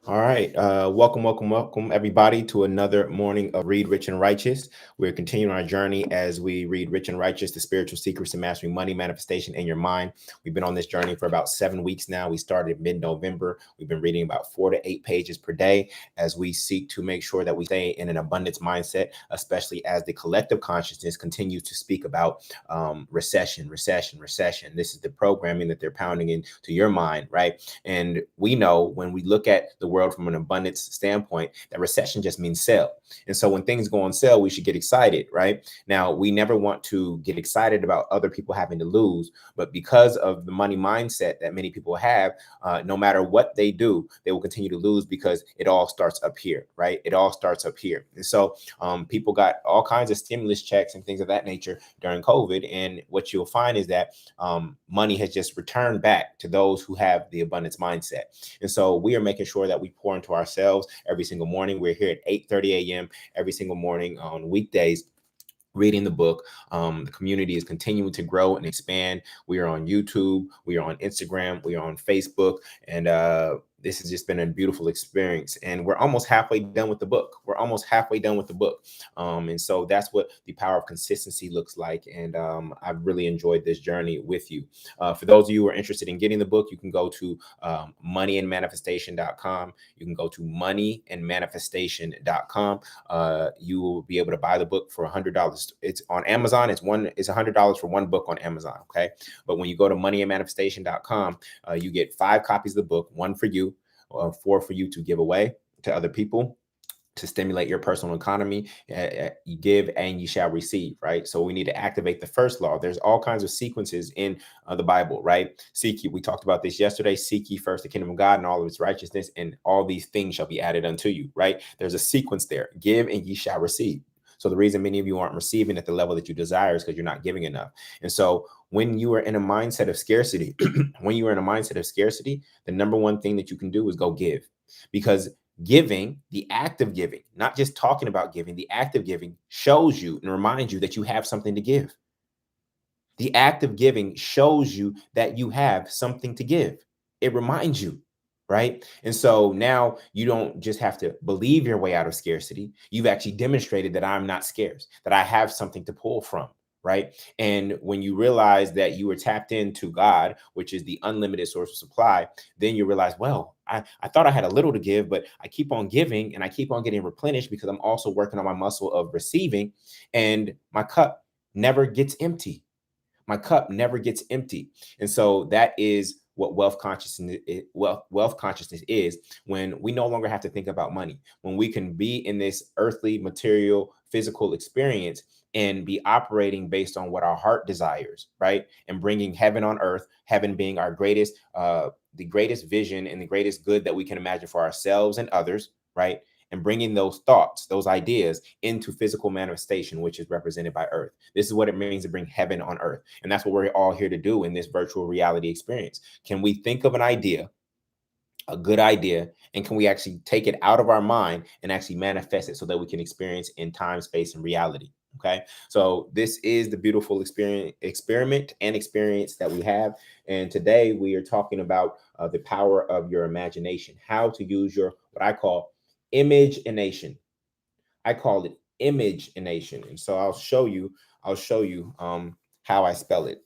All right. Welcome, everybody, to another morning of Read Rich and Righteous. We're continuing our journey as we read Rich and Righteous, the spiritual secrets to mastering money, manifestation, in your mind. We've been on this journey for about 7 weeks now. We started mid-November. We've been reading about 4 to 8 pages per day as we seek to make sure that we stay in an abundance mindset, especially as the collective consciousness continues to speak about recession. This is the programming that they're pounding into your mind, right? And we know when we look at the world from an abundance standpoint, that recession just means sell. And so when things go on sale, we should get excited, right? Now, we never want to get excited about other people having to lose, but because of the money mindset that many people have, no matter what they do, they will continue to lose because it all starts up here, right? It all starts up here. And so people got all kinds of stimulus checks and things of that nature during COVID. And what you'll find is that money has just returned back to those who have the abundance mindset. And so we are making sure that we pour into ourselves every single morning. We're here at 8:30 a.m. every single morning on weekdays, reading the book. The community is continuing to grow and expand. We are on YouTube, we are on Instagram, we are on Facebook, and this has just been a beautiful experience. And we're almost halfway done with the book. And so that's what the power of consistency looks like. And I've really enjoyed this journey with you. For those of you who are interested in getting the book, you can go to moneyandmanifestation.com. You can go to moneyandmanifestation.com. You will be able to buy the book for $100. It's on Amazon. It's $100 for one book on Amazon. Okay. But when you go to moneyandmanifestation.com, you get 5 copies of the book, one for you, 4 for you to give away to other people, to stimulate your personal economy. You give and you shall receive, right? So we need to activate the first law. There's all kinds of sequences in the Bible, right? Seek ye, we talked about this yesterday. Seek ye first the kingdom of God and all of its righteousness, and all these things shall be added unto you, right? There's a sequence there. Give and ye shall receive. So the reason many of you aren't receiving at the level that you desire is because you're not giving enough. And so when you are in a mindset of scarcity, the number one thing that you can do is go give. Because giving, the act of giving, not just talking about giving, the act of giving shows you and reminds you that you have something to give. The act of giving shows you that you have something to give. It reminds you, right? And so now you don't just have to believe your way out of scarcity. You've actually demonstrated that I'm not scarce, that I have something to pull from, right? And when you realize that you were tapped into God, which is the unlimited source of supply, then you realize, well, I thought I had a little to give, but I keep on giving and I keep on getting replenished because I'm also working on my muscle of receiving, and my cup never gets empty. My cup never gets empty. And so that is what wealth consciousness is, when we no longer have to think about money, when we can be in this earthly, material, physical experience and be operating based on what our heart desires, right? And bringing heaven on earth, heaven being our greatest the greatest vision and the greatest good that we can imagine for ourselves and others, right? And bringing those thoughts, those ideas into physical manifestation, which is represented by earth. This is what it means to bring heaven on earth. And that's what we're all here to do in this virtual reality experience. Can we think of an idea, a good idea, and can we actually take it out of our mind and actually manifest it so that we can experience in time, space, and reality? Okay, so this is the beautiful experiment and experience that we have. And today we are talking about the power of your imagination, how to use your, what I call, imagination. I call it imagination. And so I'll show you how I spell it.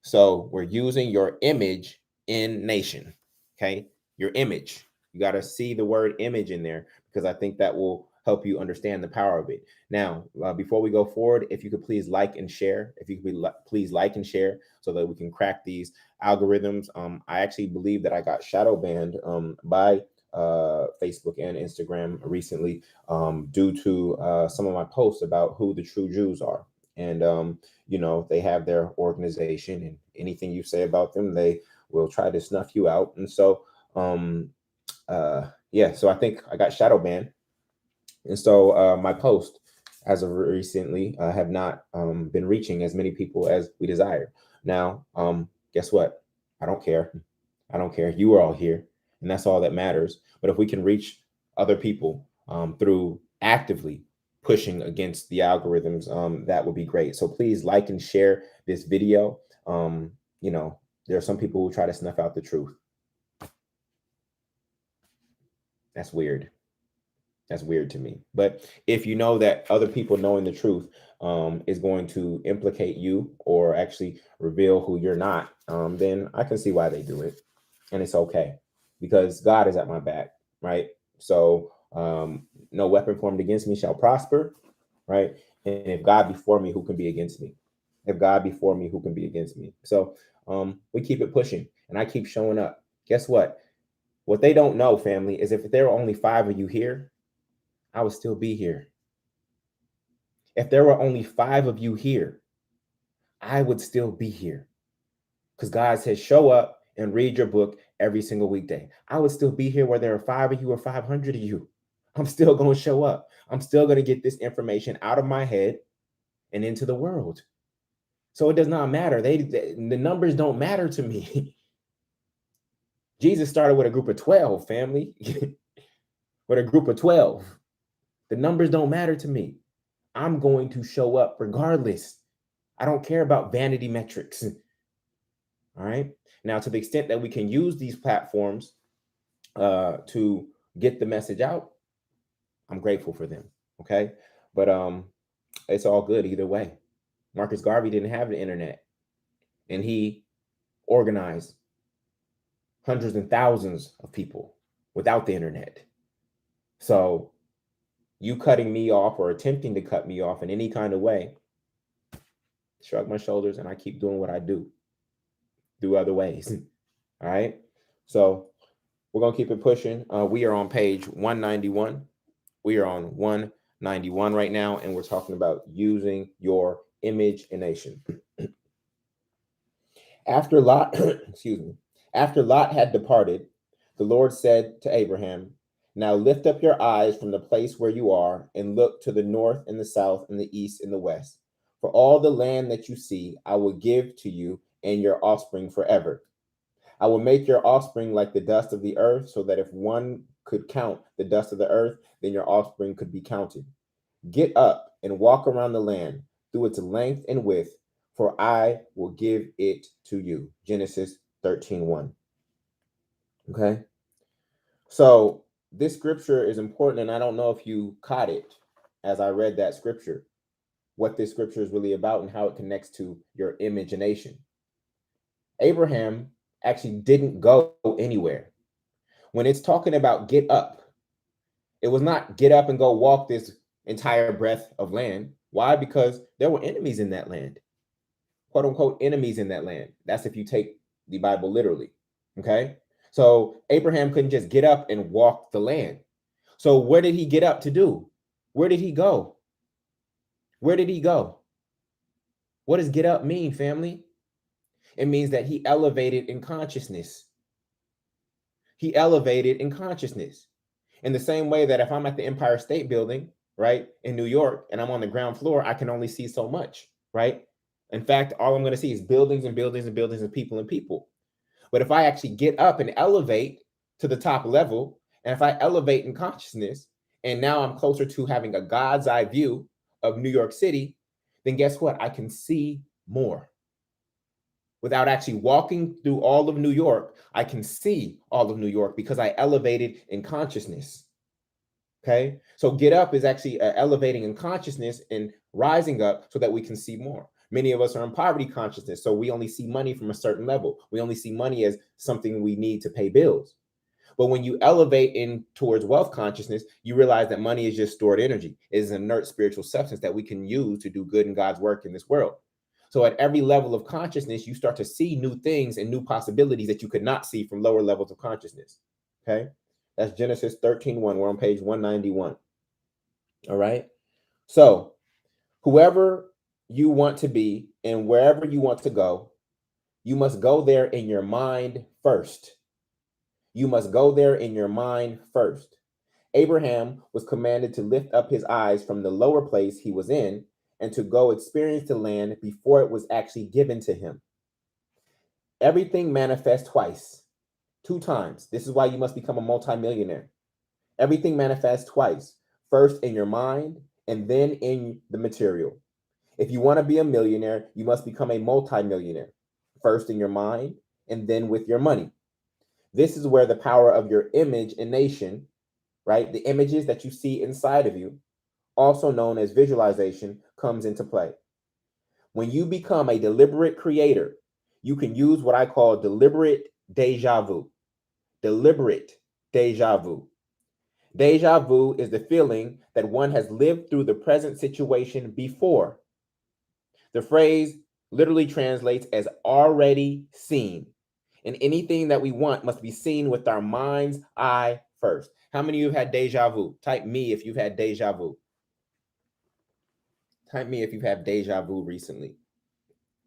So we're using your image in nation. Okay. Your image. You got to see the word image in there, because I think that will help you understand the power of it. Now, before we go forward, if you could please like and share, please like and share so that we can crack these algorithms. I actually believe that I got shadow banned by Facebook and Instagram recently, due to some of my posts about who the true Jews are. And they have their organization, and anything you say about them, they will try to snuff you out. And so yeah, so I think I got shadow banned. And so my post as of recently have not been reaching as many people as we desire. Now, guess what? I don't care. I don't care. You are all here, and that's all that matters. But if we can reach other people through actively pushing against the algorithms, that would be great. So please like and share this video. You, know, there are some people who try to snuff out the truth. That's weird. That's weird to me. But if you know that other people knowing the truth is going to implicate you or actually reveal who you're not, then I can see why they do it. And it's okay because God is at my back, right? So no weapon formed against me shall prosper, right? And if God be for me, who can be against me? If God be for me, who can be against me? So we keep it pushing and I keep showing up. Guess what? What they don't know, family, is if there were only 5 of you here, I would still be here. If there were only 5 of you here, I would still be here. Because God says, show up and read your book every single weekday. I would still be here whether there are 5 of you or 500 of you. I'm still going to show up. I'm still going to get this information out of my head and into the world. So it does not matter. The numbers don't matter to me. Jesus started with a group of 12, family. With a group of 12. The numbers don't matter to me. I'm going to show up regardless. I don't care about vanity metrics. All right. Now, to the extent that we can use these platforms to get the message out, I'm grateful for them. Okay. But it's all good either way. Marcus Garvey didn't have the internet, and he organized hundreds and thousands of people without the internet. So you cutting me off or attempting to cut me off in any kind of way, shrug my shoulders and I keep doing what I do other ways. All right. So we're going to keep it pushing. We are on page 191. We are on 191 right now, and we're talking about using your imagination. After Lot, excuse me, after Lot had departed, the Lord said to Abraham, now lift up your eyes from the place where you are and look to the north and the south and the east and the west. For all the land that you see, I will give to you and your offspring forever. I will make your offspring like the dust of the earth, so that if one could count the dust of the earth, then your offspring could be counted. Get up and walk around the land through its length and width, for I will give it to you. Genesis 13:1. Okay. So this scripture is important, and I don't know if you caught it as I read that scripture, what this scripture is really about and how it connects to your imagination. Abraham actually didn't go anywhere. When it's talking about get up, it was not get up and go walk this entire breadth of land. Why? Because there were enemies in that land, quote unquote enemies in that land. That's if you take the Bible literally. Okay. So Abraham couldn't just get up and walk the land. So where did he get up to do? Where did he go? Where did he go? What does get up mean, family? It means that he elevated in consciousness. He elevated in consciousness. In the same way that if I'm at the Empire State Building, right, in New York, and I'm on the ground floor, I can only see so much, right? In fact, all I'm going to see is buildings and buildings and buildings and people and people. But if I actually get up and elevate to the top level, and if I elevate in consciousness, and now I'm closer to having a God's eye view of New York City, then guess what? I can see more. Without actually walking through all of New York, I can see all of New York because I elevated in consciousness. Okay, so get up is actually elevating in consciousness and rising up so that we can see more. Many of us are in poverty consciousness, so we only see money from a certain level. We only see money as something we need to pay bills. But when you elevate in towards wealth consciousness, you realize that money is just stored energy. It is an inert spiritual substance that we can use to do good in God's work in this world. So at every level of consciousness, you start to see new things and new possibilities that you could not see from lower levels of consciousness. Okay. That's Genesis 13:1. We're on page 191. All right. So whoever you want to be and wherever you want to go, you must go there in your mind first. You must go there in your mind first. Abraham was commanded to lift up his eyes from the lower place he was in and to go experience the land before it was actually given to him. Everything manifests twice, 2 times. This is why you must become a multimillionaire. Everything manifests twice, first in your mind and then in the material. If you want to be a millionaire, you must become a multimillionaire, first in your mind and then with your money. This is where the power of your imagination right? The images that you see inside of you, also known as visualization, comes into play. When you become a deliberate creator, you can use what I call deliberate deja vu. Deliberate deja vu. Deja vu is the feeling that one has lived through the present situation before. The phrase literally translates as already seen. And anything that we want must be seen with our mind's eye first. How many of you have had deja vu? Type me if you've had deja vu. Type me if you've had deja vu recently.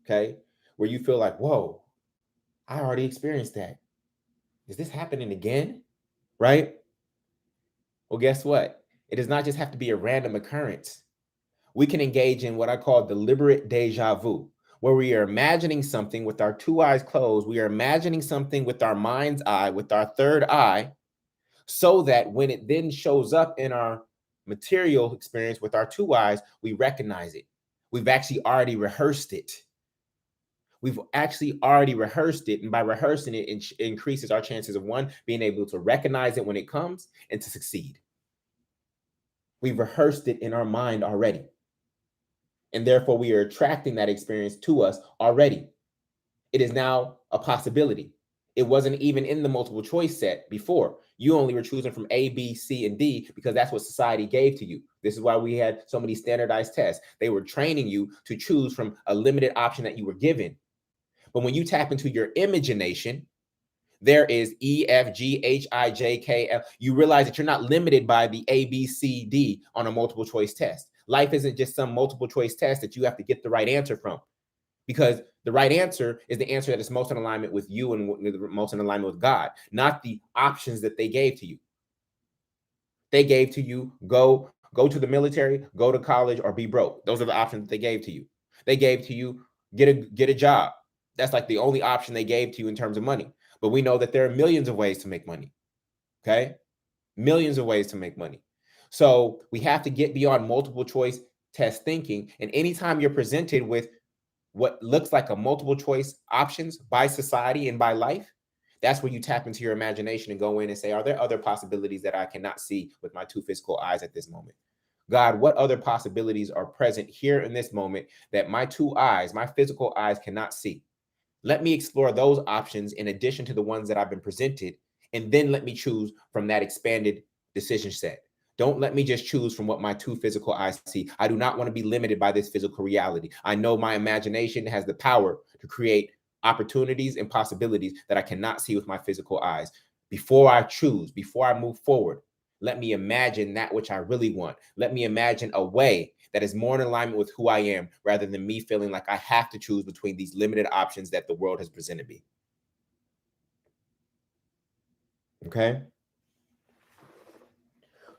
Okay? Where you feel like, whoa, I already experienced that. Is this happening again? Right? Well, guess what? It does not just have to be a random occurrence. We can engage in what I call deliberate deja vu, where we are imagining something with our two eyes closed. We are imagining something with our mind's eye, with our third eye, so that when it then shows up in our material experience with our two eyes, we recognize it. We've actually already rehearsed it. We've actually already rehearsed it. And by rehearsing it, it increases our chances of one, being able to recognize it when it comes and to succeed. We've rehearsed it in our mind already. And therefore, we are attracting that experience to us already. It is now a possibility. It wasn't even in the multiple choice set before. You only were choosing from A, B, C, and D because that's what society gave to you. This is why we had so many standardized tests. They were training you to choose from a limited option that you were given. But when you tap into your imagination, there is E, F, G, H, I, J, K, L. You realize that you're not limited by the A, B, C, D on a multiple choice test. Life isn't just some multiple choice test that you have to get the right answer from, because the right answer is the answer that is most in alignment with you and most in alignment with God, not the options that they gave to you. They gave to you, go to the military, go to college, or be broke. Those are the options that they gave to you. They gave to you, get a job. That's like the only option they gave to you in terms of money. But we know that there are millions of ways to make money. Okay? Millions of ways to make money. So we have to get beyond multiple choice test thinking. And anytime you're presented with what looks like a multiple choice options by society and by life, that's where you tap into your imagination and go in and say, are there other possibilities that I cannot see with my two physical eyes at this moment? God, what other possibilities are present here in this moment that my two eyes, my physical eyes, cannot see? Let me explore those options in addition to the ones that I've been presented, and then let me choose from that expanded decision set. Don't let me just choose from what my two physical eyes see. I do not want to be limited by this physical reality. I know my imagination has the power to create opportunities and possibilities that I cannot see with my physical eyes. Before I choose, before I move forward, let me imagine that which I really want. Let me imagine a way that is more in alignment with who I am, rather than me feeling like I have to choose between these limited options that the world has presented me. Okay.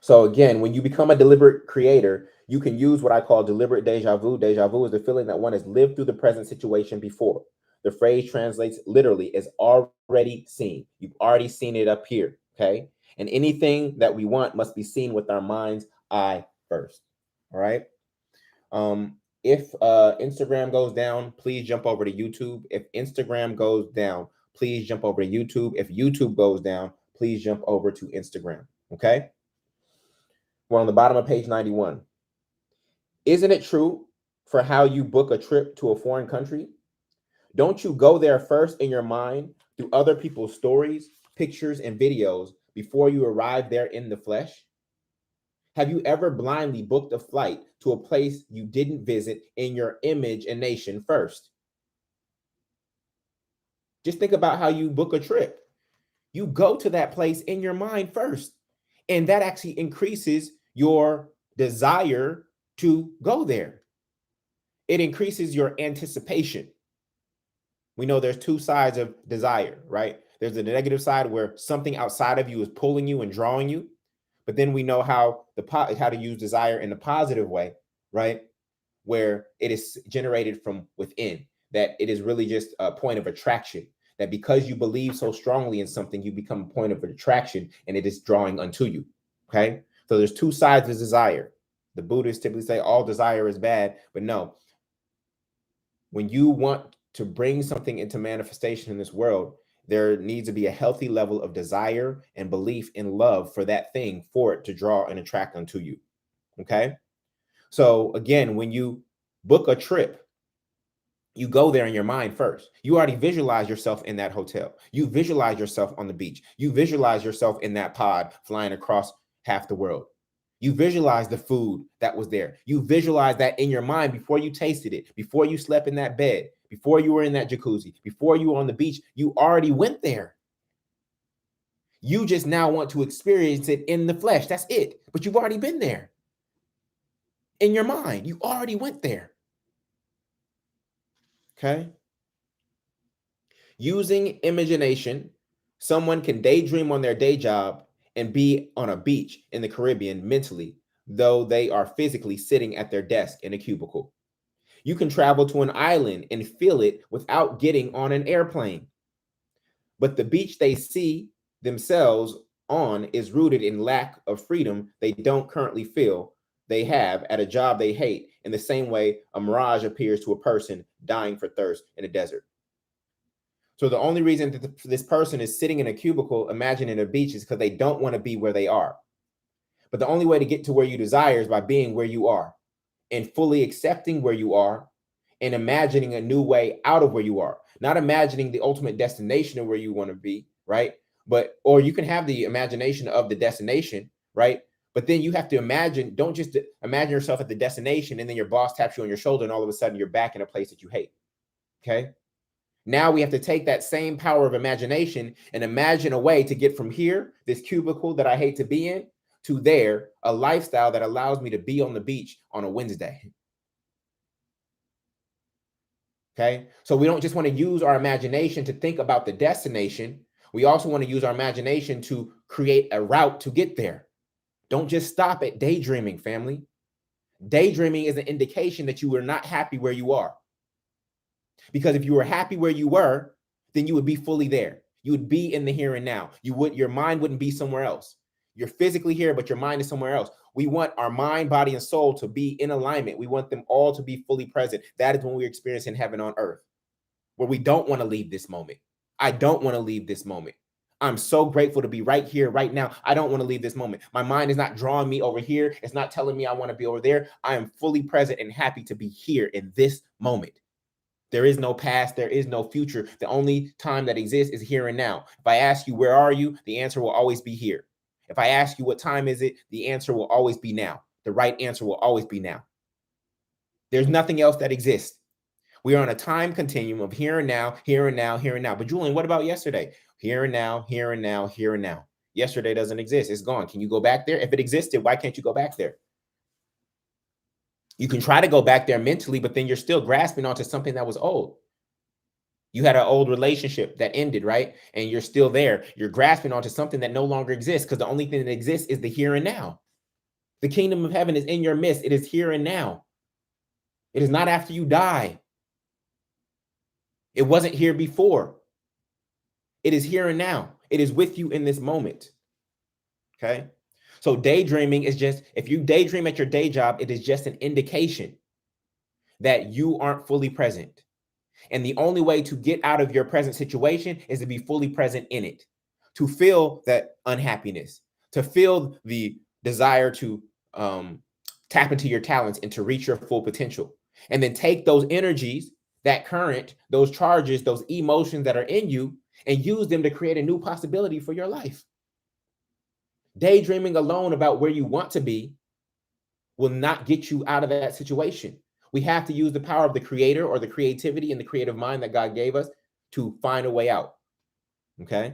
So again, when you become a deliberate creator, you can use what I call deliberate deja vu. Deja vu is the feeling that one has lived through the present situation before. The phrase translates literally as already seen. You've already seen it up here. Okay. And anything that we want must be seen with our mind's eye first. All right. If Instagram goes down, please jump over to YouTube. If Instagram goes down, please jump over to YouTube. If YouTube goes down, please jump over to Instagram. Okay. We're on the bottom of page 91. Isn't it true for how you book a trip to a foreign country? Don't you go there first in your mind through other people's stories, pictures, and videos before you arrive there in the flesh? Have you ever blindly booked a flight to a place you didn't visit in your imagination first? Just think about how you book a trip. You go to that place in your mind first, and that actually increases your desire to go there. It increases your anticipation. We know there's two sides of desire, right? There's the negative side where something outside of you is pulling you and drawing you. But then we know how to use desire in a positive way, right? Where it is generated from within, that it is really just a point of attraction, that because you believe so strongly in something, you become a point of attraction and it is drawing unto you. Okay. So there's two sides of desire. The Buddhists typically say all desire is bad, but no, when you want to bring something into manifestation in this world, There needs to be a healthy level of desire and belief in love for that thing for it to draw and attract unto you. Okay. So again, when you book a trip, you go there in your mind first. You already visualize yourself in that hotel. You visualize yourself on the beach. You visualize yourself in that pod flying across half the world. You visualize the food that was there. You visualize that in your mind before you tasted it, before you slept in that bed, before you were in that jacuzzi, before you were on the beach. You already went there. You just now want to experience it in the flesh. That's it. But you've already been there. In your mind, you already went there. Okay. Using imagination, someone can daydream on their day job and be on a beach in the Caribbean mentally, though they are physically sitting at their desk in a cubicle. You can travel to an island and feel it without getting on an airplane. But the beach they see themselves on is rooted in lack of freedom they don't currently feel they have at a job they hate, in the same way a mirage appears to a person dying for thirst in a desert. So the only reason that this person is sitting in a cubicle imagining a beach is because they don't want to be where they are. But the only way to get to where you desire is by being where you are and fully accepting where you are and imagining a new way out of where you are. Not imagining the ultimate destination of where you want to be, right? But, or you can have the imagination of the destination, right? But then you have to imagine, don't just imagine yourself at the destination and then your boss taps you on your shoulder and all of a sudden you're back in a place that you hate. Okay. Now we have to take that same power of imagination and imagine a way to get from here, this cubicle that I hate to be in, to there, a lifestyle that allows me to be on the beach on a Wednesday. Okay. So we don't just want to use our imagination to think about the destination. We also want to use our imagination to create a route to get there. Don't just stop at daydreaming, family. Daydreaming is an indication that you are not happy where you are. Because if you were happy where you were, then you would be fully there. You would be in the here and now. Your mind wouldn't be somewhere else. You're physically here, but your mind is somewhere else. We want our mind, body, and soul to be in alignment. We want them all to be fully present. That is when we're experiencing heaven on earth, where we don't want to leave this moment. I don't want to leave this moment. I'm so grateful to be right here, right now. I don't want to leave this moment. My mind is not drawing me over here. It's not telling me I want to be over there. I am fully present and happy to be here in this moment. There is no past. There is no future. The only time that exists is here and now. If I ask you, where are you? The answer will always be here. If I ask you, what time is it? The answer will always be now. The right answer will always be now. There's nothing else that exists. We are on a time continuum of here and now, here and now, here and now. But Jullien, what about yesterday? Here and now, here and now, here and now. Yesterday doesn't exist. It's gone. Can you go back there? If it existed, why can't you go back there? You can try to go back there mentally, but then you're still grasping onto something that was old. You had an old relationship that ended, right? And you're still there. You're grasping onto something that no longer exists because the only thing that exists is the here and now. The kingdom of heaven is in your midst. It is here and now. It is not after you die. It wasn't here before. It is here and now. It is with you in this moment. Okay? So daydreaming is just, if you daydream at your day job, it is just an indication that you aren't fully present. And the only way to get out of your present situation is to be fully present in it, to feel that unhappiness, to feel the desire to tap into your talents and to reach your full potential. And then take those energies, that current, those charges, those emotions that are in you, and use them to create a new possibility for your life. Daydreaming alone about where you want to be will not get you out of that situation. We have to use the power of the creator or the creativity and the creative mind that God gave us to find a way out. Okay.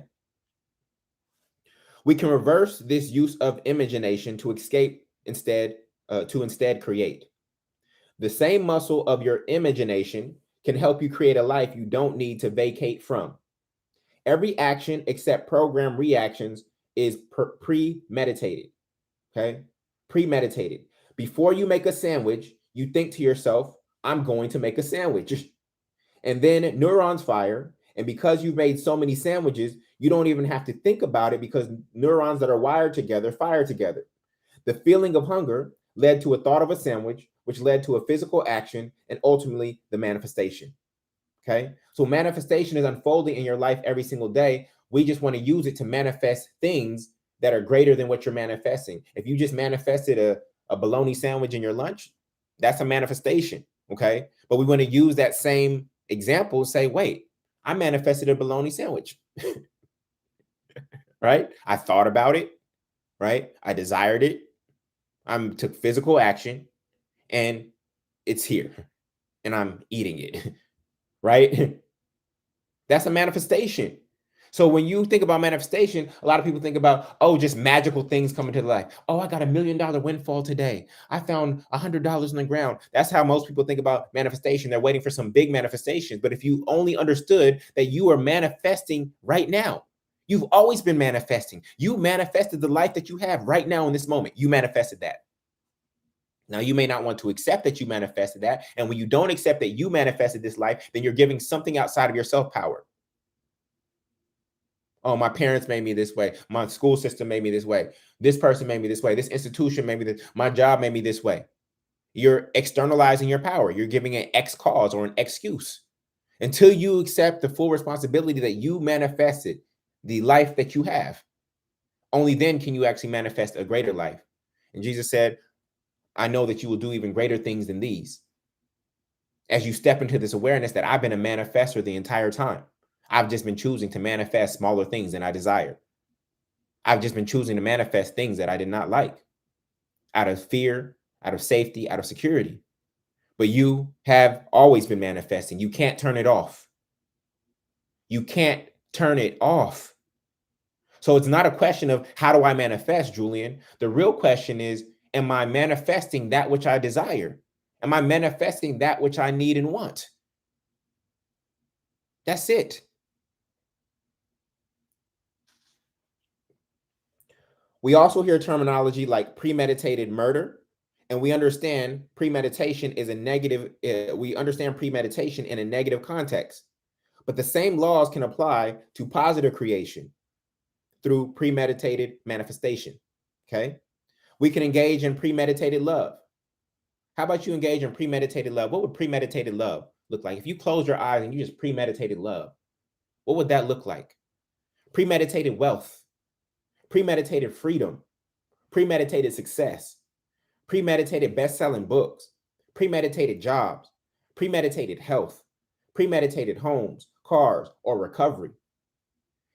We can reverse this use of imagination to escape instead, to instead create. The same muscle of your imagination can help you create a life you don't need to vacate from. Every action except program reactions is premeditated. Okay. Premeditated. Before you make a sandwich, you think to yourself, I'm going to make a sandwich. And then neurons fire. And because you've made so many sandwiches, you don't even have to think about it because neurons that are wired together fire together. The feeling of hunger led to a thought of a sandwich, which led to a physical action and ultimately the manifestation. Okay. So manifestation is unfolding in your life every single day. We just want to use it to manifest things that are greater than what you're manifesting. If you just manifested a bologna sandwich in your lunch, that's a manifestation. Okay. But we want to use that same example, say, wait, I manifested a bologna sandwich, right? I thought about it, right? I desired it. I took physical action and it's here and I'm eating it, right? That's a manifestation. So when you think about manifestation, a lot of people think about, oh, just magical things coming to life. Oh, I got $1 million windfall today. I found $100 on the ground. That's how most people think about manifestation. They're waiting for some big manifestations. But if you only understood that you are manifesting right now, you've always been manifesting. You manifested the life that you have right now in this moment. You manifested that. Now, you may not want to accept that you manifested that. And when you don't accept that you manifested this life, then you're giving something outside of your self-power. Oh, my parents made me this way. My school system made me this way. This person made me this way. This institution made me this. My job made me this way. You're externalizing your power. You're giving an X cause or an excuse. Until you accept the full responsibility that you manifested the life that you have, only then can you actually manifest a greater life. And Jesus said, I know that you will do even greater things than these. As you step into this awareness that I've been a manifester the entire time. I've just been choosing to manifest smaller things than I desire. I've just been choosing to manifest things that I did not like out of fear, out of safety, out of security. But you have always been manifesting. You can't turn it off. You can't turn it off. So it's not a question of how do I manifest, Jullien? The real question is, am I manifesting that which I desire? Am I manifesting that which I need and want? That's it. We also hear terminology like premeditated murder, and we understand premeditation is a negative. We understand premeditation in a negative context, but the same laws can apply to positive creation through premeditated manifestation. Okay, we can engage in premeditated love. How about you engage in premeditated love? What would premeditated love look like? If you close your eyes and you just premeditated love, what would that look like? Premeditated wealth, premeditated freedom, premeditated success, premeditated best-selling books, premeditated jobs, premeditated health, premeditated homes, cars, or recovery.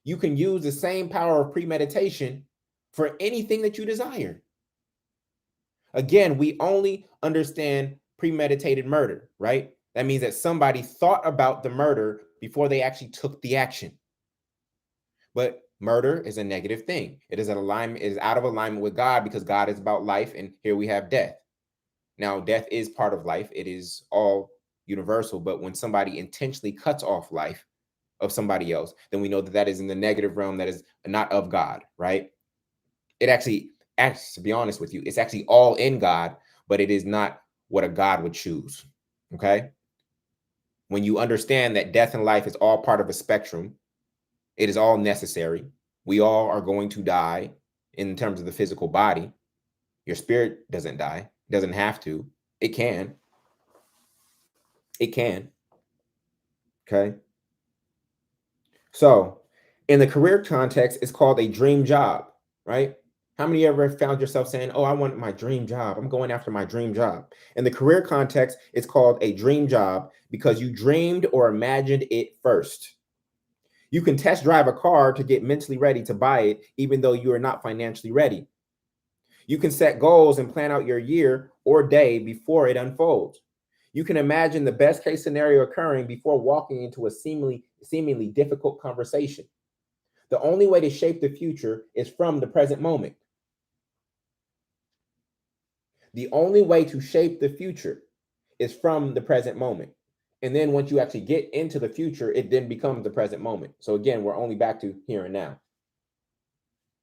You can use the same power of premeditation for anything that you desire. Again, we only understand premeditated murder, right? That means that somebody thought about the murder before they actually took the action. But murder is a negative thing. It is out of alignment with God because God is about life, and here we have death. Now, death is part of life. It is all universal. But when somebody intentionally cuts off life of somebody else, then we know that that is in the negative realm, that is not of God, right? It actually, to be honest with you, it's actually all in God, but it is not what a God would choose, okay? When you understand that death and life is all part of a spectrum, it is all necessary. We all are going to die in terms of the physical body. Your spirit doesn't die. It doesn't have to. It can. It can. Okay. So in the career context, it's called a dream job, right? How many of you ever found yourself saying, oh, I want my dream job. I'm going after my dream job. In the career context, it's called a dream job because you dreamed or imagined it first. You can test drive a car to get mentally ready to buy it, even though you are not financially ready. You can set goals and plan out your year or day before it unfolds. You can imagine the best case scenario occurring before walking into a seemingly difficult conversation. The only way to shape the future is from the present moment. The only way to shape the future is from the present moment. And then once you actually get into the future, it then becomes the present moment. So again, we're only back to here and now.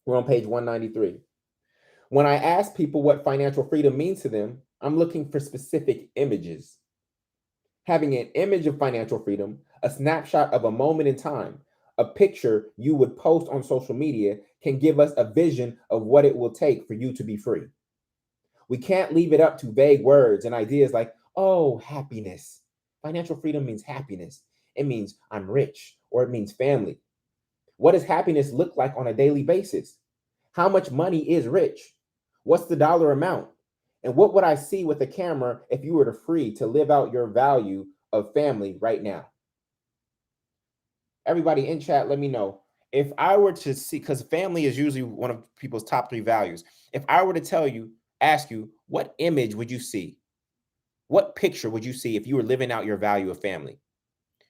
We're on page 193. When I ask people what financial freedom means to them, I'm looking for specific images. Having an image of financial freedom, a snapshot of a moment in time, a picture you would post on social media can give us a vision of what it will take for you to be free. We can't leave it up to vague words and ideas like, oh, happiness. Financial freedom means happiness. It means I'm rich, or it means family. What does happiness look like on a daily basis? How much money is rich? What's the dollar amount? And what would I see with the camera if you were to free to live out your value of family right now? Everybody in chat, let me know. If I were to see, because family is usually one of people's top 3 values. If I were to ask you, what image would you see? What picture would you see if you were living out your value of family?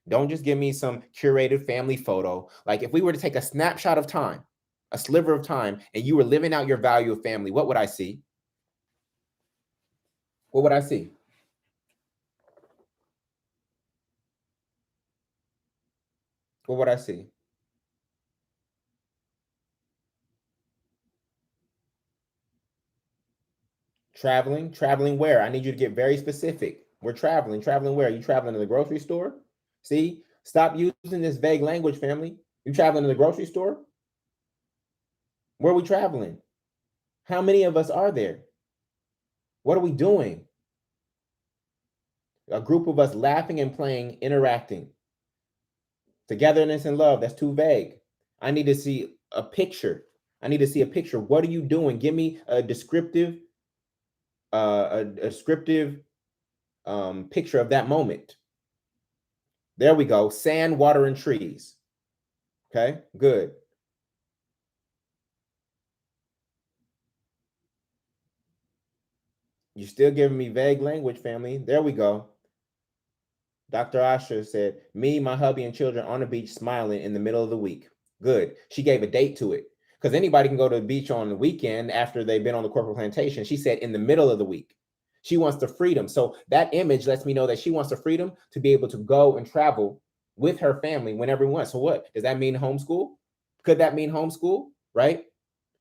Don't just give me some curated family photo. Like if we were to take a snapshot of time, a sliver of time, and you were living out your value of family, what would I see? What would I see? What would I see? Traveling? Traveling where? I need you to get very specific. We're traveling. Traveling where? Are you traveling to the grocery store? See? Stop using this vague language, family. You traveling to the grocery store? Where are we traveling? How many of us are there? What are we doing? A group of us laughing and playing, interacting. Togetherness and love, that's too vague. I need to see a picture. I need to see a picture. What are you doing? Give me a descriptive, picture of that moment. There we go. Sand, water, and trees. Okay, good. You're still giving me vague language, family. There we go. Dr. Asher said, me, my hubby, and children on the beach smiling in the middle of the week. Good. She gave a date to it. Because anybody can go to the beach on the weekend after they've been on the corporate plantation. She said in the middle of the week. She wants the freedom. So that image lets me know that she wants the freedom to be able to go and travel with her family whenever we want. So what? Does that mean homeschool? Could that mean homeschool? Right?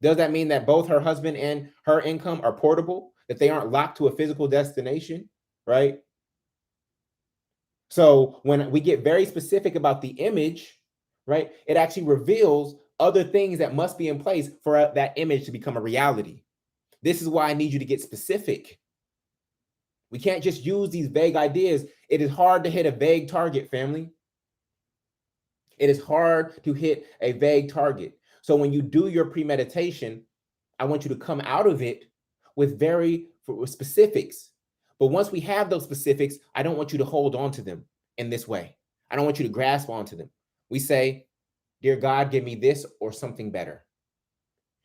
Does that mean that both her husband and her income are portable? That they aren't locked to a physical destination? Right? So when we get very specific about the image, right, it actually reveals other things that must be in place for that image to become a reality. This is why I need you to get specific. We can't just use these vague ideas. It is hard to hit a vague target, family. It is hard to hit a vague target. So when you do your premeditation, I want you to come out of it with with specifics. But once we have those specifics, I don't want you to hold on to them in this way. I don't want you to grasp onto them. We say, dear God, give me this or something better.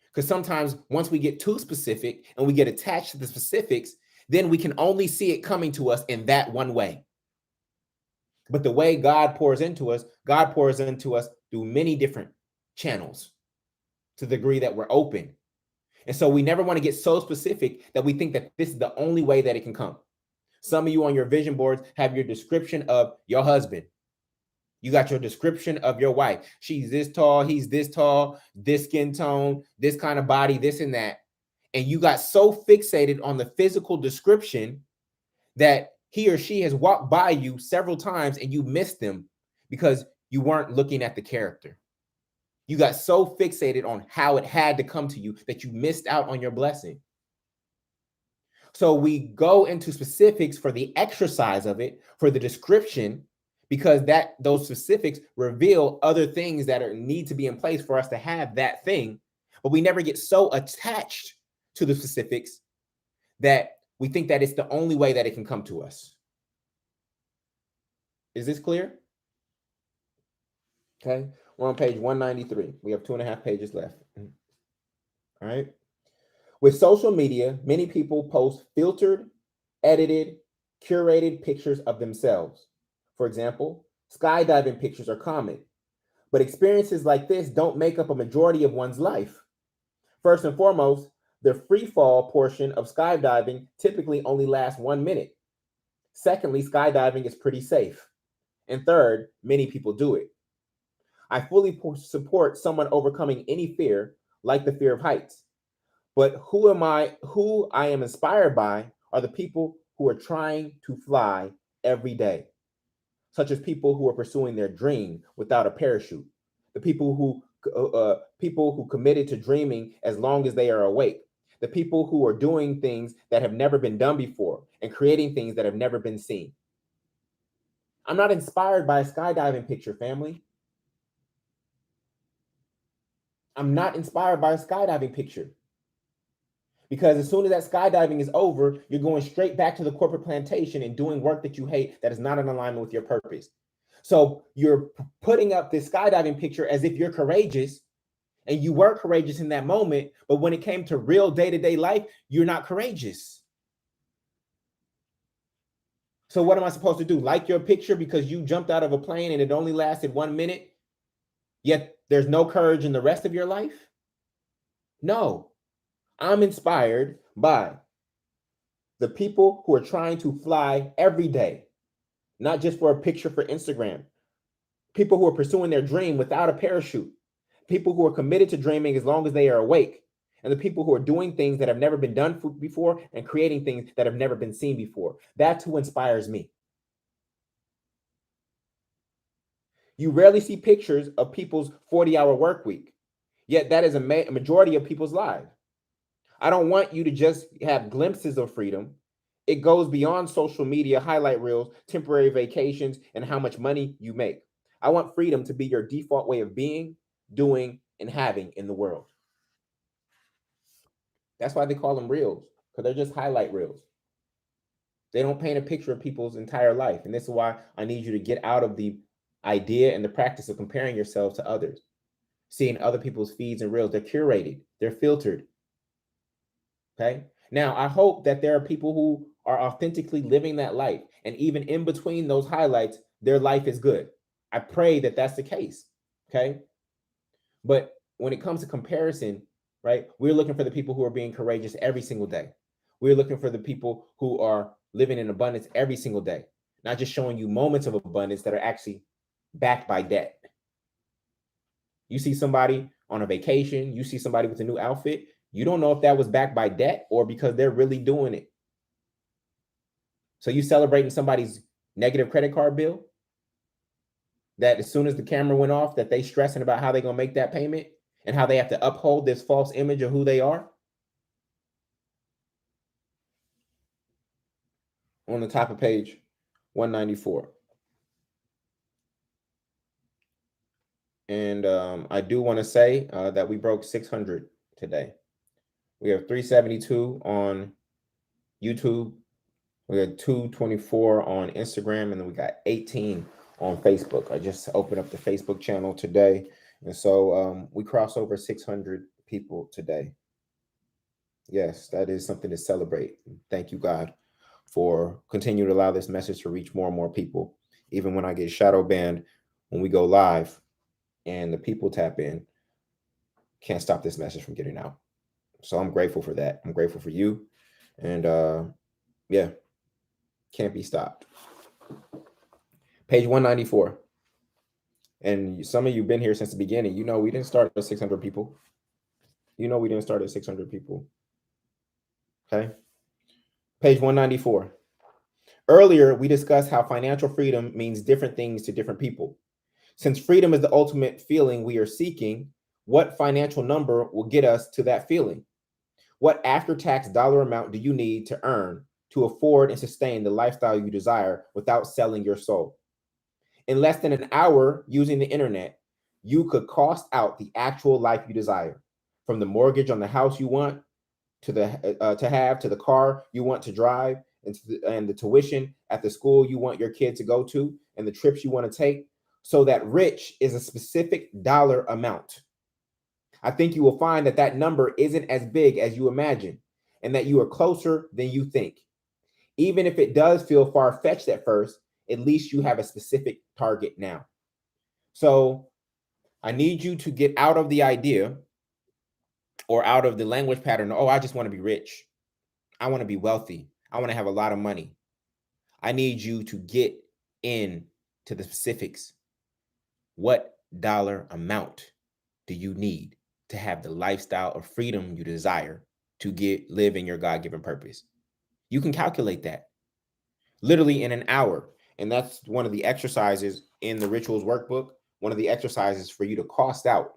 Because sometimes once we get too specific and we get attached to the specifics, then we can only see it coming to us in that one way. But the way God pours into us through many different channels to the degree that we're open. And so we never want to get so specific that we think that this is the only way that it can come. Some of you on your vision boards have your description of your husband. You got your description of your wife. She's this tall, he's this tall, this skin tone, this kind of body, this and that. And you got so fixated on the physical description that he or she has walked by you several times and you missed them because you weren't looking at the character. You got so fixated on how it had to come to you that you missed out on your blessing. So we go into specifics for the exercise of it, for the description, because those specifics reveal other things that need to be in place for us to have that thing. But we never get so attached to the specifics that we think that it's the only way that it can come to us. Is this clear? Okay, we're on page 193. We have 2.5 pages left. All right. With social media, many people post filtered, edited, curated pictures of themselves. For example, skydiving pictures are common, but experiences like this don't make up a majority of one's life. First and foremost, the free fall portion of skydiving typically only lasts 1 minute. Secondly, skydiving is pretty safe. And third, many people do it. I fully support someone overcoming any fear, like the fear of heights. But who I am inspired by are the people who are trying to fly every day, such as people who are pursuing their dream without a parachute, the people who committed to dreaming as long as they are awake, the people who are doing things that have never been done before and creating things that have never been seen. I'm not inspired by a skydiving picture, family. I'm not inspired by a skydiving picture. Because as soon as that skydiving is over, you're going straight back to the corporate plantation and doing work that you hate that is not in alignment with your purpose. So you're putting up this skydiving picture as if you're courageous, and you were courageous in that moment, but when it came to real day-to-day life, you're not courageous. So what am I supposed to do? Like your picture because you jumped out of a plane and it only lasted 1 minute, yet there's no courage in the rest of your life? No. I'm inspired by the people who are trying to fly every day, not just for a picture for Instagram. People who are pursuing their dream without a parachute. People who are committed to dreaming as long as they are awake. And the people who are doing things that have never been done before and creating things that have never been seen before. That's who inspires me. You rarely see pictures of people's 40-hour work week, yet that is a majority of people's lives. I don't want you to just have glimpses of freedom. It goes beyond social media, highlight reels, temporary vacations, and how much money you make. I want freedom to be your default way of being, doing, and having in the world. That's why they call them reels, because they're just highlight reels. They don't paint a picture of people's entire life. And this is why I need you to get out of the idea and the practice of comparing yourselves to others. Seeing other people's feeds and reels, they're curated, they're filtered. Okay. Now, I hope that there are people who are authentically living that life. And even in between those highlights, their life is good. I pray that that's the case. Okay. But when it comes to comparison, right, we're looking for the people who are being courageous every single day. We're looking for the people who are living in abundance every single day, not just showing you moments of abundance that are actually backed by debt. You see somebody on a vacation, you see somebody with a new outfit, you don't know if that was backed by debt or because they're really doing it. So you celebrating somebody's negative credit card bill that as soon as the camera went off, that they stressing about how they're going to make that payment and how they have to uphold this false image of who they are. On the top of page 194. And I do want to say that we broke 600 today. We have 372 on YouTube. We had 224 on Instagram, and then we got 18 on Facebook. I just opened up the Facebook channel today. And so we crossed over 600 people today. Yes, that is something to celebrate. Thank you, God, for continuing to allow this message to reach more and more people. Even when I get shadow banned, when we go live and the people tap in, can't stop this message from getting out. So I'm grateful for that. I'm grateful for you. And yeah, can't be stopped. Page 194. And some of you been here since the beginning. You know, we didn't start at 600 people. You know, we didn't start at 600 people. Okay. Page 194. Earlier, we discussed how financial freedom means different things to different people. Since freedom is the ultimate feeling we are seeking, what financial number will get us to that feeling? What after-tax dollar amount do you need to earn to afford and sustain the lifestyle you desire without selling your soul? In less than an hour using the internet, you could cost out the actual life you desire, from the mortgage on the house you want to the car you want to drive, and the tuition at the school you want your kid to go to, and the trips you want to take. So that rich is a specific dollar amount. I think you will find that that number isn't as big as you imagine, and that you are closer than you think. Even if it does feel far-fetched at first, at least you have a specific target now. So I need you to get out of the idea or out of the language pattern. Oh, I just want to be rich. I want to be wealthy. I want to have a lot of money. I need you to get in to the specifics. What dollar amount do you need to have the lifestyle of freedom you desire to live in your God-given purpose? You can calculate that literally in an hour. And that's one of the exercises in the Rituals Workbook. One of the exercises for you to cost out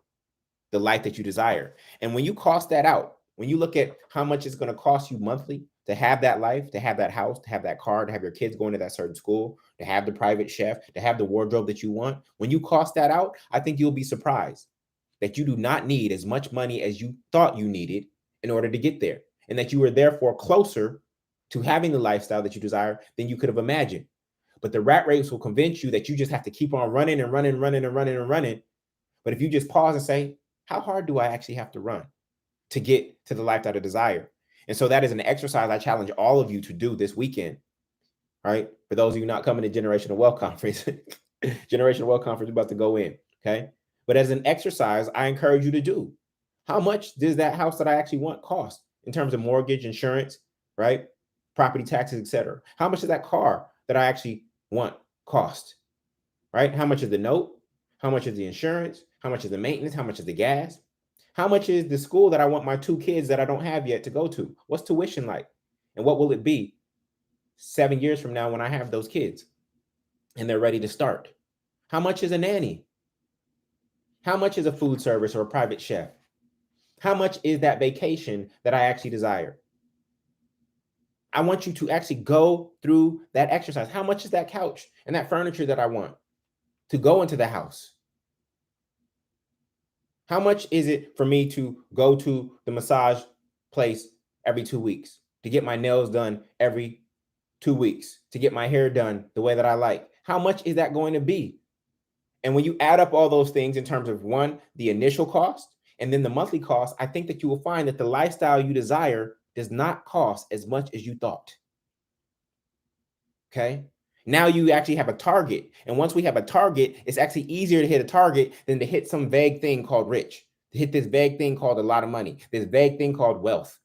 the life that you desire. And when you cost that out, when you look at how much it's going to cost you monthly to have that life, to have that house, to have that car, to have your kids going to that certain school, to have the private chef, to have the wardrobe that you want, when you cost that out, I think you'll be surprised that you do not need as much money as you thought you needed in order to get there, and that you are therefore closer to having the lifestyle that you desire than you could have imagined. But the rat race will convince you that you just have to keep on running and running, running and running and running. But if you just pause and say, how hard do I actually have to run to get to the life that I desire? And so that is an exercise I challenge all of you to do this weekend. All right. For those of you not coming to Generational Wealth Conference, Generational Wealth Conference is about to go in. Okay. But as an exercise, I encourage you to do. How much does that house that I actually want cost in terms of mortgage, insurance, right? Property taxes, etc. How much does that car that I actually want cost, right? How much is the note? How much is the insurance? How much is the maintenance? How much is the gas? How much is the school that I want my 2 kids that I don't have yet to go to? What's tuition like? And what will it be 7 years from now when I have those kids and they're ready to start? How much is a nanny? How much is a food service or a private chef? How much is that vacation that I actually desire? I want you to actually go through that exercise. How much is that couch and that furniture that I want to go into the house? How much is it for me to go to the massage place every 2 weeks, to get my nails done every 2 weeks, to get my hair done the way that I like? How much is that going to be? And when you add up all those things in terms of one, the initial cost, and then the monthly cost, I think that you will find that the lifestyle you desire does not cost as much as you thought. Okay. Now you actually have a target. And once we have a target, it's actually easier to hit a target than to hit some vague thing called rich, to hit this vague thing called a lot of money, this vague thing called wealth.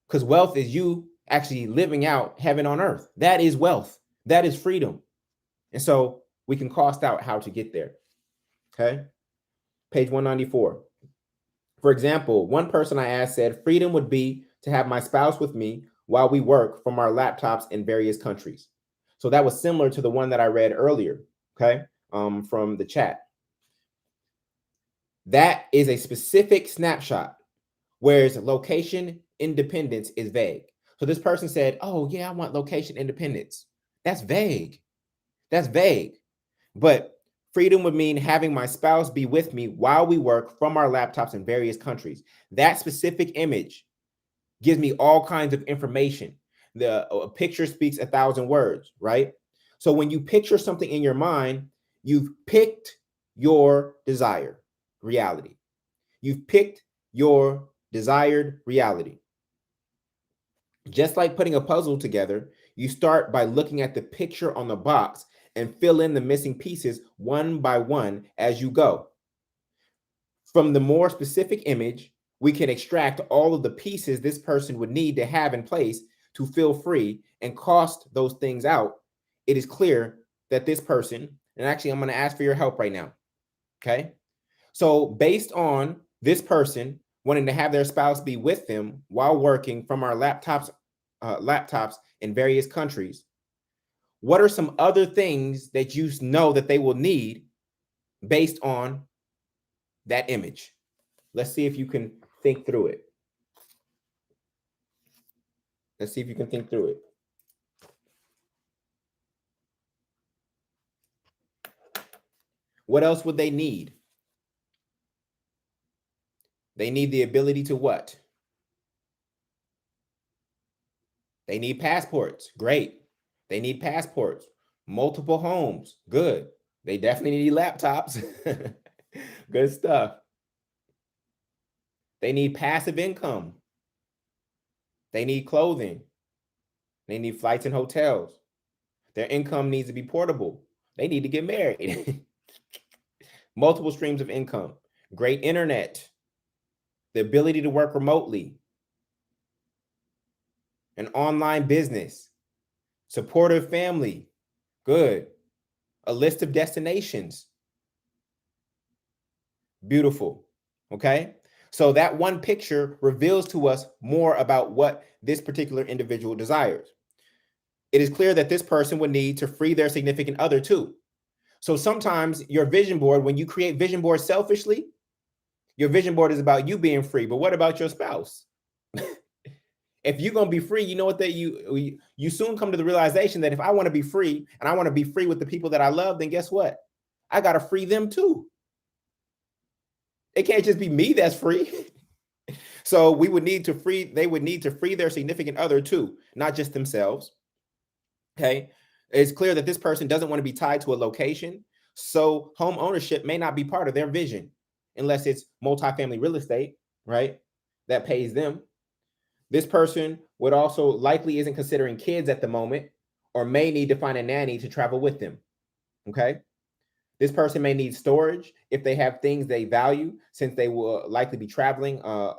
Because wealth is you actually living out heaven on earth. That is wealth. That is freedom. And so we can cost out how to get there. Okay. Page 194. For example, one person I asked said, freedom would be to have my spouse with me while we work from our laptops in various countries. So that was similar to the one that I read earlier, okay, from the chat. That is a specific snapshot, whereas location independence is vague. So this person said, oh, yeah, I want location independence. That's vague. That's vague. But freedom would mean having my spouse be with me while we work from our laptops in various countries. That specific image gives me all kinds of information. A picture speaks 1,000 words, right? So when you picture something in your mind, you've picked your desired reality. You've picked your desired reality. Just like putting a puzzle together, you start by looking at the picture on the box and fill in the missing pieces one by one as you go. From the more specific image, we can extract all of the pieces this person would need to have in place to feel free and cost those things out. It is clear that this person, and actually I'm going to ask for your help right now. Okay. So based on this person wanting to have their spouse be with them while working from our laptops in various countries, what are some other things that you know that they will need based on that image? Let's see if you can think through it. Let's see if you can think through it. What else would they need? They need the ability to what? They need passports. Great. They need passports. Multiple homes. Good. They definitely need laptops. Good stuff. They need passive income. They need clothing. They need flights and hotels. Their income needs to be portable. They need to get married. Multiple streams of income. Great internet. The ability to work remotely. An online business. Supportive family. Good. A list of destinations. Beautiful. Okay. So that one picture reveals to us more about what this particular individual desires. It is clear that this person would need to free their significant other too. So sometimes your vision board, when you create vision boards selfishly, your vision board is about you being free. But what about your spouse? If you're gonna be free, you know what that you soon come to the realization that if I want to be free and I want to be free with the people that I love, then guess what? I gotta free them too. It can't just be me that's free. So we would need to free, they would need to free their significant other too, not just themselves. Okay. It's clear that this person doesn't want to be tied to a location. So home ownership may not be part of their vision unless it's multifamily real estate, right? That pays them. This person would also likely isn't considering kids at the moment or may need to find a nanny to travel with them. Okay. This person may need storage if they have things they value, since they will likely be traveling, uh,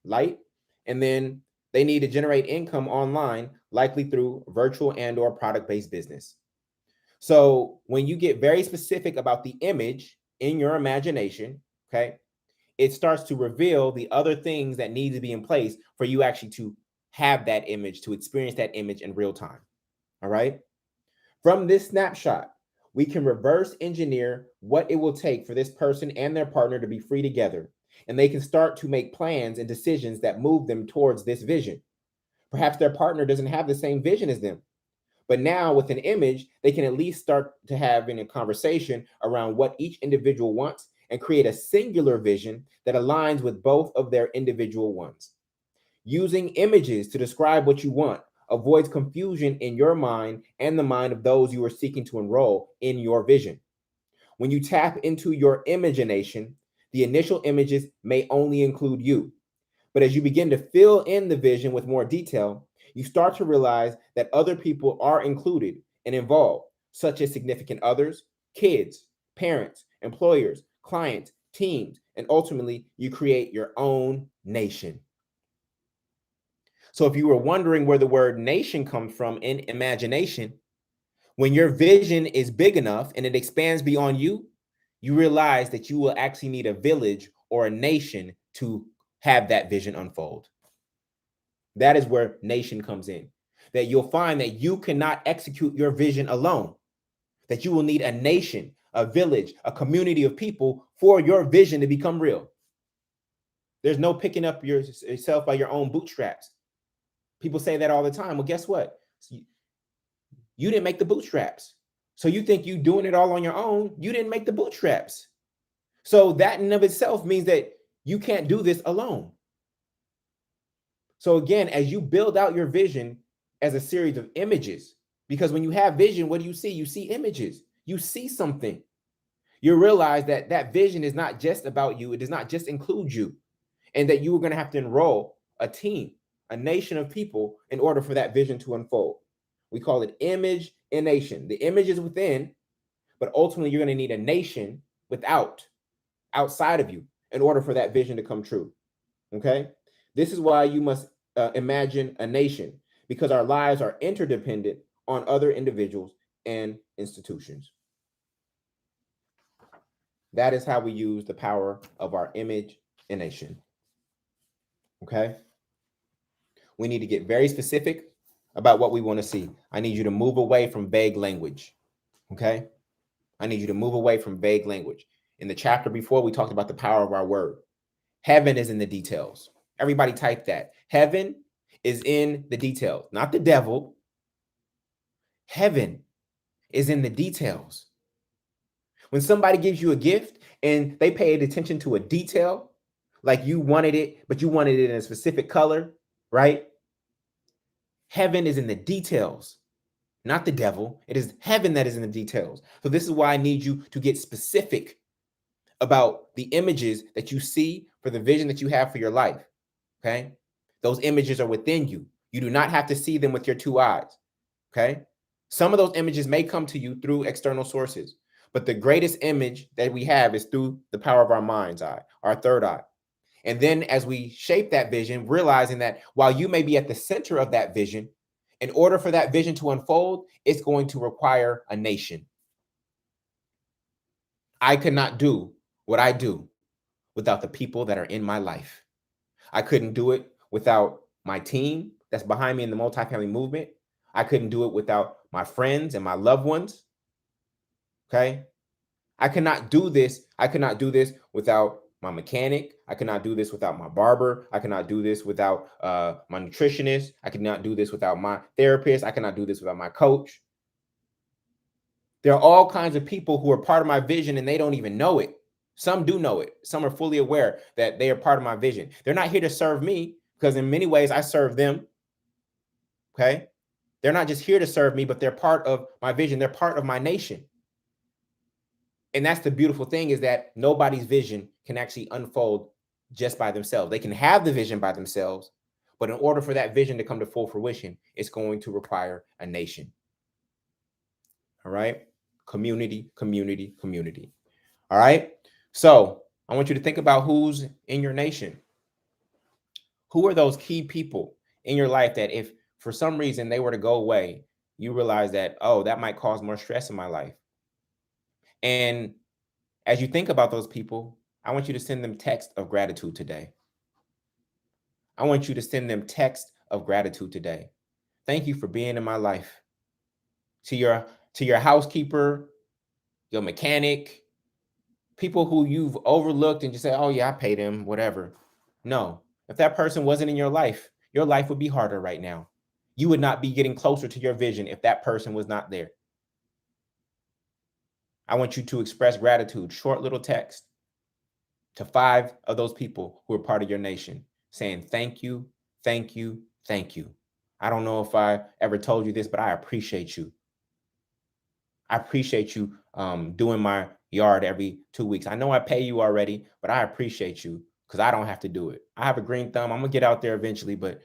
light. And then they need to generate income online, likely through virtual and or product-based business. So when you get very specific about the image in your imagination, okay, it starts to reveal the other things that need to be in place for you actually to have that image, to experience that image in real time. All right. From this snapshot, we can reverse engineer what it will take for this person and their partner to be free together, and they can start to make plans and decisions that move them towards this vision. Perhaps their partner doesn't have the same vision as them, but now with an image, they can at least start to have a conversation around what each individual wants and create a singular vision that aligns with both of their individual ones. Using images to describe what you want avoids confusion in your mind and the mind of those you are seeking to enroll in your vision. When you tap into your imagination, the initial images may only include you. But as you begin to fill in the vision with more detail, you start to realize that other people are included and involved, such as significant others, kids, parents, employers, clients, teams, and ultimately you create your own nation. So if you were wondering where the word nation comes from in imagination, when your vision is big enough and it expands beyond you, you realize that you will actually need a village or a nation to have that vision unfold. That is where nation comes in. That you'll find that you cannot execute your vision alone, that you will need a nation, a village, a community of people for your vision to become real. There's no picking up yourself by your own bootstraps. People say that all the time. Well, guess what? You didn't make the bootstraps. So you think you doing it all on your own. You didn't make the bootstraps. So that in of itself means that you can't do this alone. So again, as you build out your vision as a series of images, because when you have vision, what do you see? You see images. You see something. You realize that that vision is not just about you. It does not just include you, and that you are going to have to enroll a team, a nation of people in order for that vision to unfold. We call it image and nation. The image is within, but ultimately you're going to need a nation outside of you in order for that vision to come true. Okay. This is why you must imagine a nation, because our lives are interdependent on other individuals and institutions. That is how we use the power of our image and nation. Okay. We need to get very specific about what we want to see. I need you to move away from vague language. Okay. I need you to move away from vague language. In the chapter before, we talked about the power of our word. Heaven is in the details. Everybody type that. Heaven is in the details, not the devil. Heaven is in the details. When somebody gives you a gift and they paid attention to a detail, like you wanted it, but you wanted it in a specific color, right? Heaven is in the details, not the devil. It is heaven that is in the details. So this is why I need you to get specific about the images that you see for the vision that you have for your life. Okay. Those images are within you. You do not have to see them with your two eyes. Okay. Some of those images may come to you through external sources, but the greatest image that we have is through the power of our mind's eye, our third eye. And then as we shape that vision, realizing that while you may be at the center of that vision, in order for that vision to unfold, it's going to require a nation. I could not do what I do without the people that are in my life. I couldn't do it without my team that's behind me in the multifamily movement. I couldn't do it without my friends and my loved ones. Okay. I could not do this without my mechanic. I could not do this without my barber. I could not do this without my nutritionist. I could not do this without my therapist. I cannot do this without my coach. There are all kinds of people who are part of my vision and they don't even know it. Some do know it. Some are fully aware that they are part of my vision. They're not here to serve me because in many ways I serve them. Okay. They're not just here to serve me, but they're part of my vision. They're part of my nation. And that's the beautiful thing, is that nobody's vision can actually unfold just by themselves. They can have the vision by themselves, but in order for that vision to come to full fruition, it's going to require a nation. All right. Community, community, community. All right. So I want you to think about who's in your nation. Who are those key people in your life that if for some reason they were to go away, you realize that, oh, that might cause more stress in my life. And as you think about those people, I want you to send them text of gratitude today. I want you to send them text of gratitude today. Thank you for being in my life. To your housekeeper, your mechanic, people who you've overlooked and just say, oh yeah, I paid him, whatever. No, if that person wasn't in your life would be harder right now. You would not be getting closer to your vision if that person was not there. I want you to express gratitude, short little text to 5 of those people who are part of your nation, saying thank you, thank you, thank you. I don't know if I ever told you this, but I appreciate you. I appreciate you doing my yard every 2 weeks. I know I pay you already, but I appreciate you because I don't have to do it. I have a green thumb. I'm going to get out there eventually, but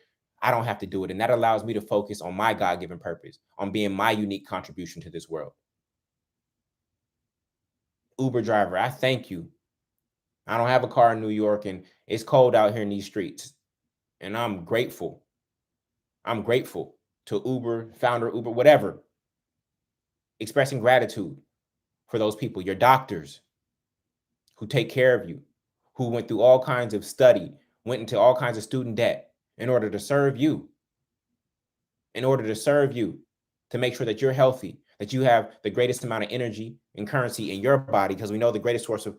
I don't have to do it. And that allows me to focus on my God-given purpose, on being my unique contribution to this world. Uber driver, I thank you. I don't have a car in New York and it's cold out here in these streets. And I'm grateful. I'm grateful to Uber, founder Uber, whatever. Expressing gratitude for those people, your doctors who take care of you, who went through all kinds of study, went into all kinds of student debt in order to serve you, to make sure that you're healthy, that you have the greatest amount of energy and currency in your body, because we know the greatest source of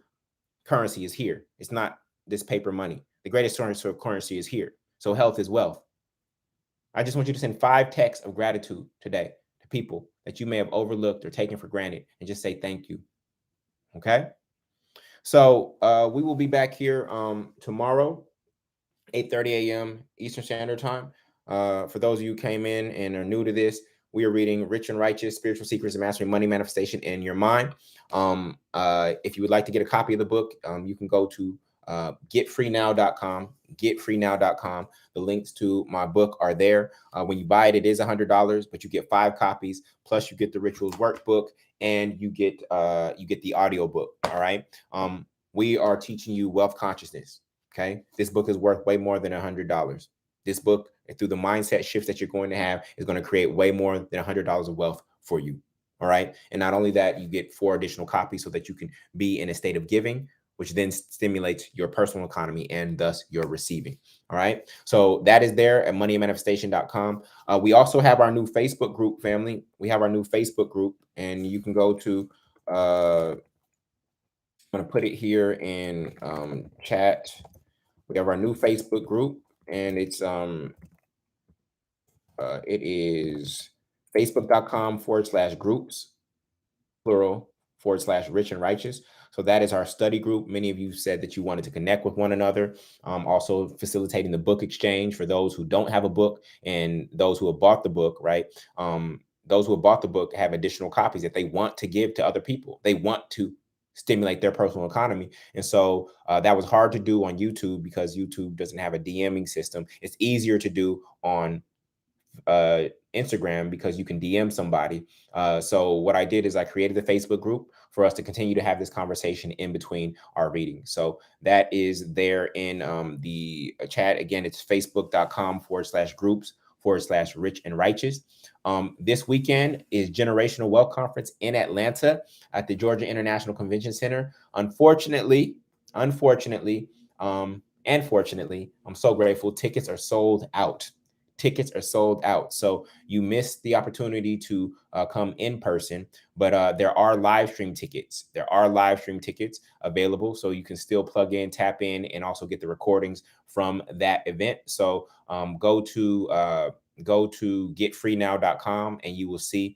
currency is here. It's not this paper money. The greatest source of currency is here. So health is wealth. I just want you to send 5 texts of gratitude today to people that you may have overlooked or taken for granted and just say thank you. Okay? So we will be back here tomorrow, 8:30 a.m. Eastern Standard Time. For those of you who came in and are new to this, we are reading Rich and Righteous, Spiritual Secrets of Mastering Money Manifestation in Your Mind. If you would like to get a copy of the book, you can go to getfreenow.com, getfreenow.com. The links to my book are there. When you buy it, it is $100, but you get 5 copies, plus you get the Rituals Workbook, and you get the audio book. All right. We are teaching you wealth consciousness. Okay. This book is worth way more than $100. This book, through the mindset shifts that you're going to have, is going to create way more than $100 of wealth for you. All right. And not only that, you get 4 additional copies so that you can be in a state of giving, which then stimulates your personal economy and thus your receiving. All right. So that is there at moneymanifestation.com. We also have our new Facebook group, family. We have our new Facebook group, and you can go to, I'm going to put it here in chat. We have our new Facebook group, and it is facebook.com/groups, plural, /rich and righteous. So that is our study group. Many of you said that you wanted to connect with one another. Also facilitating the book exchange for those who don't have a book and those who have bought the book, right? Those who have bought the book have additional copies that they want to give to other people. They want to stimulate their personal economy. And so that was hard to do on YouTube because YouTube doesn't have a DMing system. It's easier to do on Instagram because you can DM somebody. So what I did is I created a Facebook group for us to continue to have this conversation in between our readings. So that is there in the chat. Again, it's facebook.com/groups/rich and righteous. This weekend is Generational Wealth Conference in Atlanta at the Georgia International Convention Center. Unfortunately, I'm so grateful. Tickets are sold out. Tickets are sold out. So you missed the opportunity to come in person, but there are live stream tickets. There are live stream tickets available. So you can still plug in, tap in, and also get the recordings from that event. So go to getfreenow.com and you will see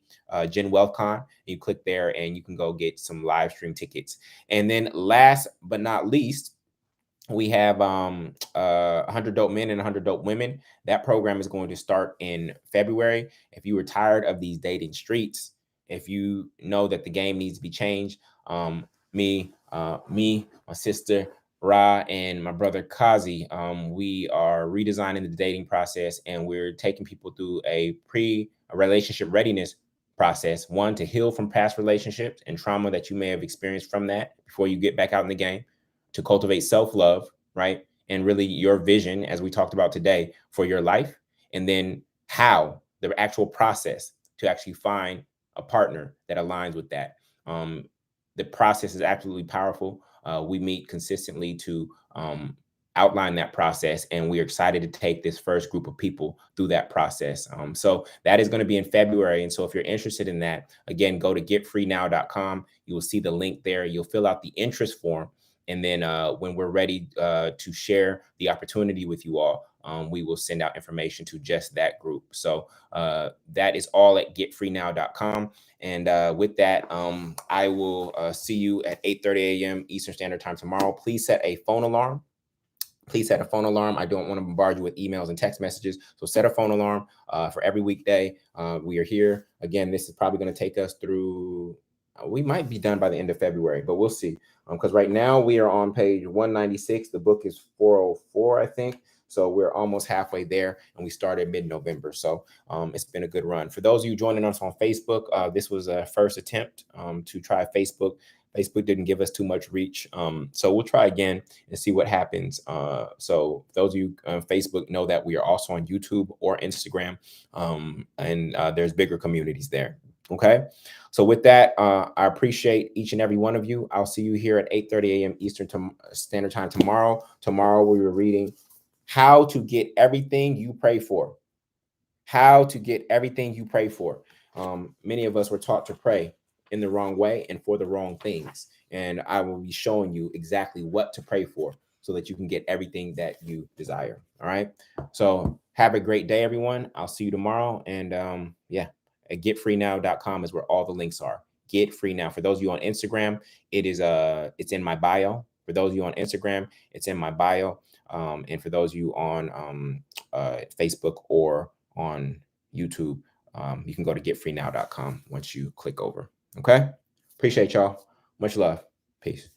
Gen WealthCon. You click there and you can go get some live stream tickets. And then last but not least, we have 100 dope men and 100 dope women. That program is going to start in February. If you are tired of these dating streets, if you know that the game needs to be changed, my sister Ra, and my brother Kazi, we are redesigning the dating process, and we're taking people through a relationship readiness process. One, to heal from past relationships and trauma that you may have experienced from that before you get back out in the game, to cultivate self-love, right? And really your vision, as we talked about today, for your life. And then how the actual process to actually find a partner that aligns with that. The process is absolutely powerful. We meet consistently to outline that process, and we're excited to take this first group of people through that process. So that is going to be in February. And so if you're interested in that, again, go to getfreenow.com. You will see the link there. You'll fill out the interest form. And then when we're ready to share the opportunity with you all, we will send out information to just that group. So that is all at getfreenow.com. And with that, I will see you at 8:30 a.m. Eastern Standard Time tomorrow. Please set a phone alarm. Please set a phone alarm. I don't want to bombard you with emails and text messages. So set a phone alarm for every weekday. We are here. Again, this is probably going to take us through, we might be done by the end of February, but we'll see. Because right now we are on page 196. The book is 404, I think. So we're almost halfway there, and we started mid-November. So it's been a good run. For those of you joining us on Facebook, this was a first attempt to try Facebook. Facebook didn't give us too much reach. So we'll try again and see what happens. So those of you on Facebook know that we are also on YouTube or Instagram, and there's bigger communities there. Okay. So with that, I appreciate each and every one of you. I'll see you here at 8:30 a.m. Eastern Standard Time tomorrow. Tomorrow we were reading How to Get Everything You Pray For. How to get everything you pray for. Many of us were taught to pray in the wrong way and for the wrong things. And I will be showing you exactly what to pray for so that you can get everything that you desire. All right. So have a great day, everyone. I'll see you tomorrow. And yeah, at getfreenow.com is where all the links are. Get Free Now. For those of you on Instagram, it's in my bio. For those of you on Instagram, it's in my bio. And for those of you on Facebook or on YouTube, you can go to getfreenow.com once you click over. Okay. Appreciate y'all. Much love. Peace.